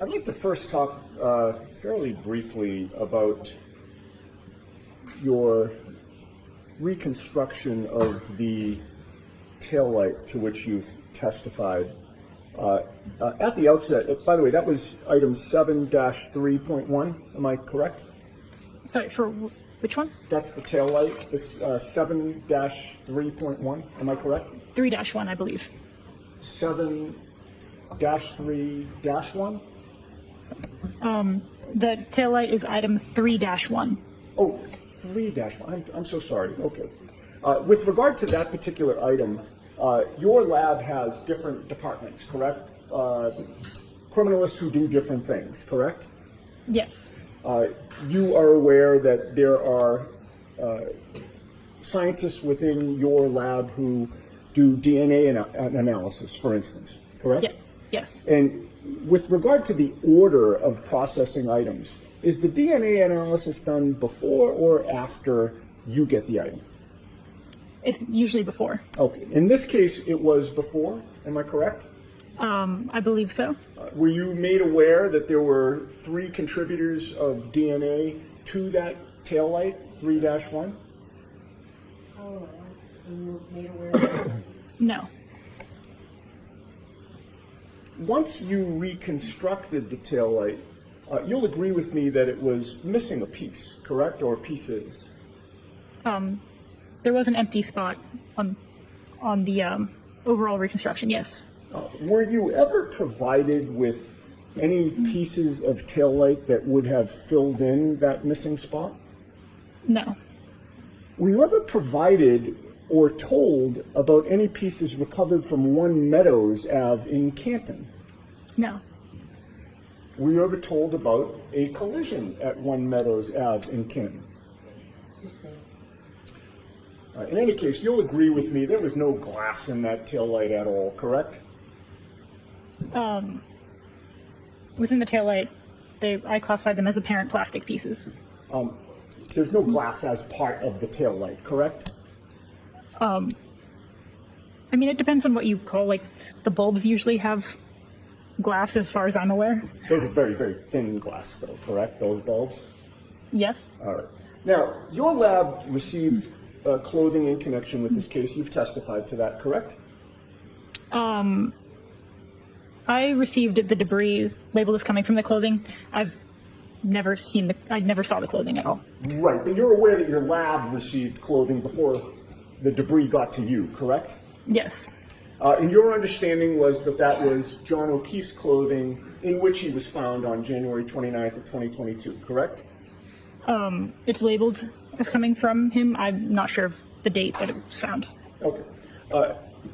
I'd like to first talk fairly briefly about your reconstruction of the taillight to which you've testified. At the outset, by the way, that was item 7-3.1, am I correct? Sorry, for which one? That's the taillight, this 7-3.1, am I correct? 3-1, I believe. 7-3-1? The taillight is item 3-1. Oh, 3-1. I'm so sorry. Okay. With regard to that particular item, your lab has different departments, correct? Criminalists who do different things, correct? Yes. You are aware that there are scientists within your lab who do DNA analysis, for instance, correct? Yeah. Yes. And with regard to the order of processing items, is the DNA analysis done before or after you get the item? It's usually before. Okay. In this case, it was before. Am I correct? I believe so. Were you made aware that there were 3 contributors of DNA to that taillight, 3-1? Oh, you made aware of that? No. Once you reconstructed the taillight, you'll agree with me that it was missing a piece, correct, or pieces? There was an empty spot on the overall reconstruction, yes. Were you ever provided with any pieces of taillight that would have filled in that missing spot? No. Were you ever provided or told about any pieces recovered from 1 Meadows Ave in Canton? No. Were you ever told about a collision at 1 Meadows Ave in Canton? Sustained. In any case, you'll agree with me, there was no glass in that taillight at all, correct? Within the taillight, I classified them as apparent plastic pieces. There's no glass as part of the taillight, correct? I mean, it depends on what you call, like, the bulbs usually have glass as far as I'm aware. Those are very, very thin glass, though, correct, those bulbs? Yes. All right. Now, your lab received clothing in connection with this case. You've testified to that, correct? I received the debris labeled as coming from the clothing. I never saw the clothing at all. Right, but you're aware that your lab received clothing before the debris got to you, correct? Yes. And your understanding was that that was John O'Keefe's clothing in which he was found on January 29th of 2022, correct? It's labeled as coming from him. I'm not sure of the date that it was found. Okay.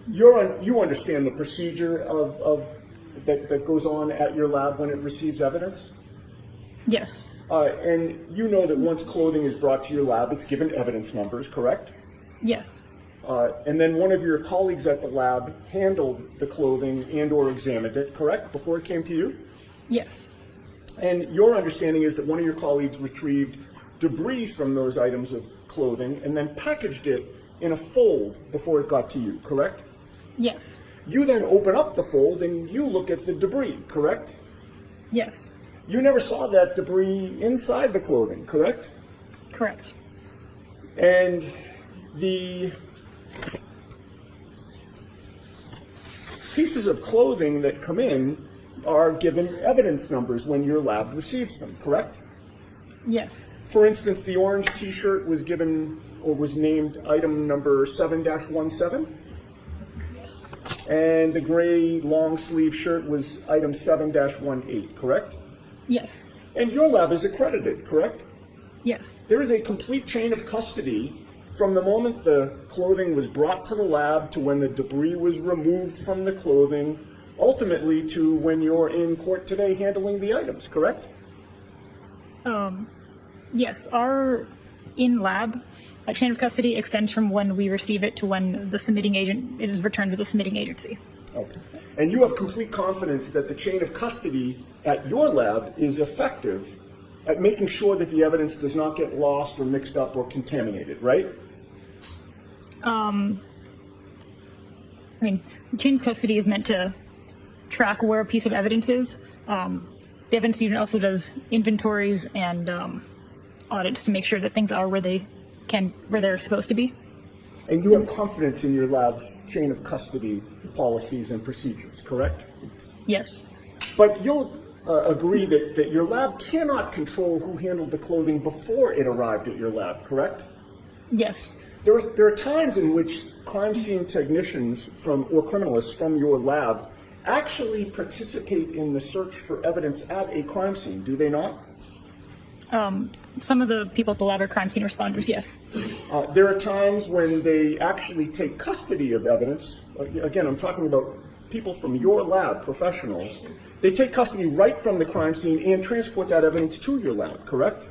You understand the procedure that goes on at your lab when it receives evidence? Yes. And you know that once clothing is brought to your lab, it's given evidence numbers, correct? Yes. And then one of your colleagues at the lab handled the clothing and or examined it, correct, before it came to you? Yes. And your understanding is that one of your colleagues retrieved debris from those items of clothing and then packaged it in a fold before it got to you, correct? Yes. You then open up the fold and you look at the debris, correct? Yes. You never saw that debris inside the clothing, correct? Correct. And the pieces of clothing that come in are given evidence numbers when your lab receives them, correct? Yes. For instance, the orange t-shirt was given or was named item number 7-17, Yes. and the gray long sleeve shirt was item 7-18, correct? Yes. And your lab is accredited, correct? Yes. There is a complete chain of custody from the moment the clothing was brought to the lab to when the debris was removed from the clothing, ultimately to when you're in court today handling the items, correct? Yes. Our in-lab chain of custody extends from when we receive it to when the submitting agent it is returned to the submitting agency. Okay. And you have complete confidence that the chain of custody at your lab is effective at making sure that the evidence does not get lost or mixed up or contaminated, right? I mean, chain of custody is meant to track where a piece of evidence is. the evidence unit also does inventories and audits to make sure that things are where they're supposed to be. And you have confidence in your lab's chain of custody policies and procedures, correct? Yes. But you'll agree that your lab cannot control who handled the clothing before it arrived at your lab, correct? Yes. There are times in which crime scene technicians or criminalists from your lab actually participate in the search for evidence at a crime scene, do they not? Some of the people at the lab are crime scene responders, yes. There are times when they actually take custody of evidence. Again, I'm talking about people from your lab, professionals. They take custody right from the crime scene and transport that evidence to your lab, correct?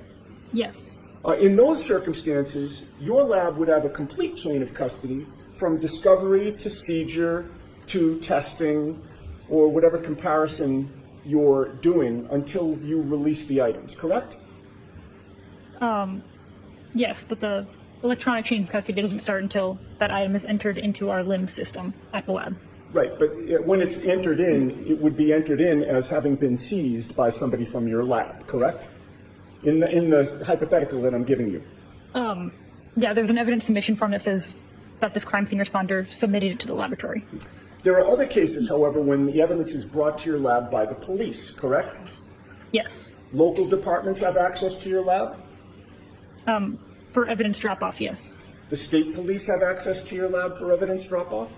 Yes. In those circumstances, your lab would have a complete chain of custody from discovery to seizure to testing or whatever comparison you're doing until you release the items, correct? Yes, but the electronic chain of custody doesn't start until that item is entered into our LIMS system at the lab. Right, but when it's entered in, it would be entered in as having been seized by somebody from your lab, correct? In the hypothetical that I'm giving you. Yeah, there's an evidence submission form that says that this crime scene responder submitted it to the laboratory. There are other cases, however, when the evidence is brought to your lab by the police, correct? Yes. Local departments have access to your lab? For evidence drop-off, yes. The state police have access to your lab for evidence drop-off?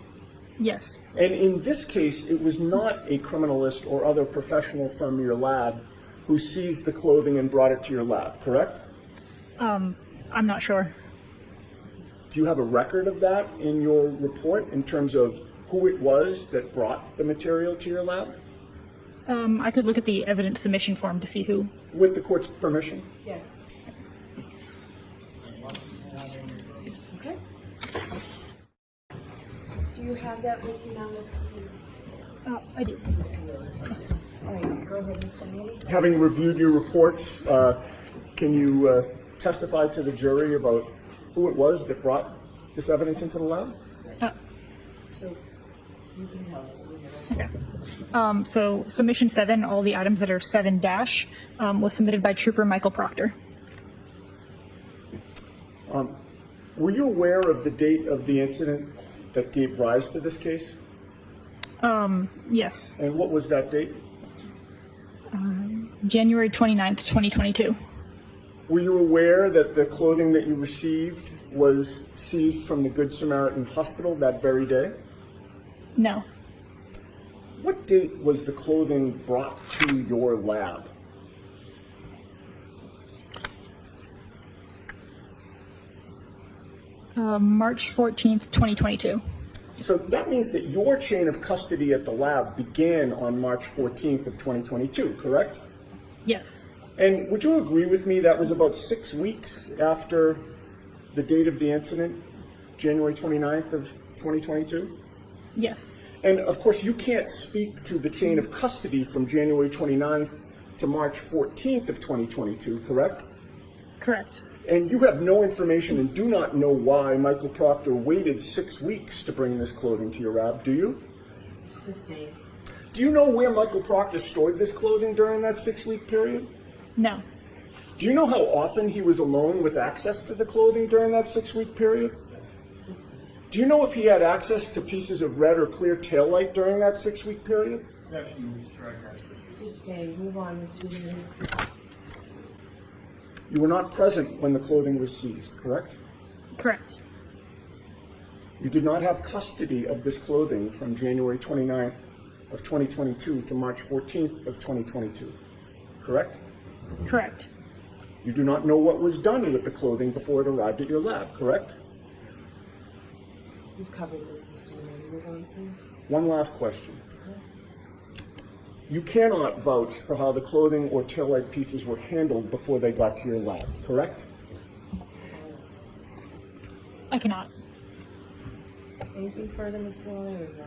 Yes. And in this case, it was not a criminalist or other professional from your lab who seized the clothing and brought it to your lab, correct? I'm not sure. Do you have a record of that in your report in terms of who it was that brought the material to your lab? I could look at the evidence submission form to see who. With the court's permission? Yes. Okay. Do you have that with you now, please? I do. All right, go ahead, Mr. Neely. Having reviewed your reports, can you testify to the jury about who it was that brought this evidence into the lab? So you can help us. Okay. So submission 7, all the items that are 7- was submitted by Trooper Michael Proctor. Were you aware of the date of the incident that gave rise to this case? Yes. And what was that date? January 29th, 2022. Were you aware that the clothing that you received was seized from the Good Samaritan Hospital that very day? No. What date was the clothing brought to your lab? March 14th, 2022. So that means that your chain of custody at the lab began on March 14th of 2022, correct? Yes. And would you agree with me that was about 6 weeks after the date of the incident, January 29th of 2022? Yes. And of course, you can't speak to the chain of custody from January 29th to March 14th of 2022, correct? Correct. And you have no information and do not know why Michael Proctor waited 6 weeks to bring this clothing to your lab, do you? Sustained. Do you know where Michael Proctor stored this clothing during that 6-week period? No. Do you know how often he was alone with access to the clothing during that 6-week period? Sustained. Do you know if he had access to pieces of red or clear taillight during that 6-week period? Sustained. Move on, Mr. Neely. You were not present when the clothing was seized, correct? Correct. You did not have custody of this clothing from January 29th of 2022 to March 14th of 2022, correct? Correct. You do not know what was done with the clothing before it arrived at your lab, correct? You've covered this, Mr. Neely. Move on, please. One last question. You cannot vouch for how the clothing or taillight pieces were handled before they got to your lab, correct? I cannot. Anything further, Mr. Vallier? Yes.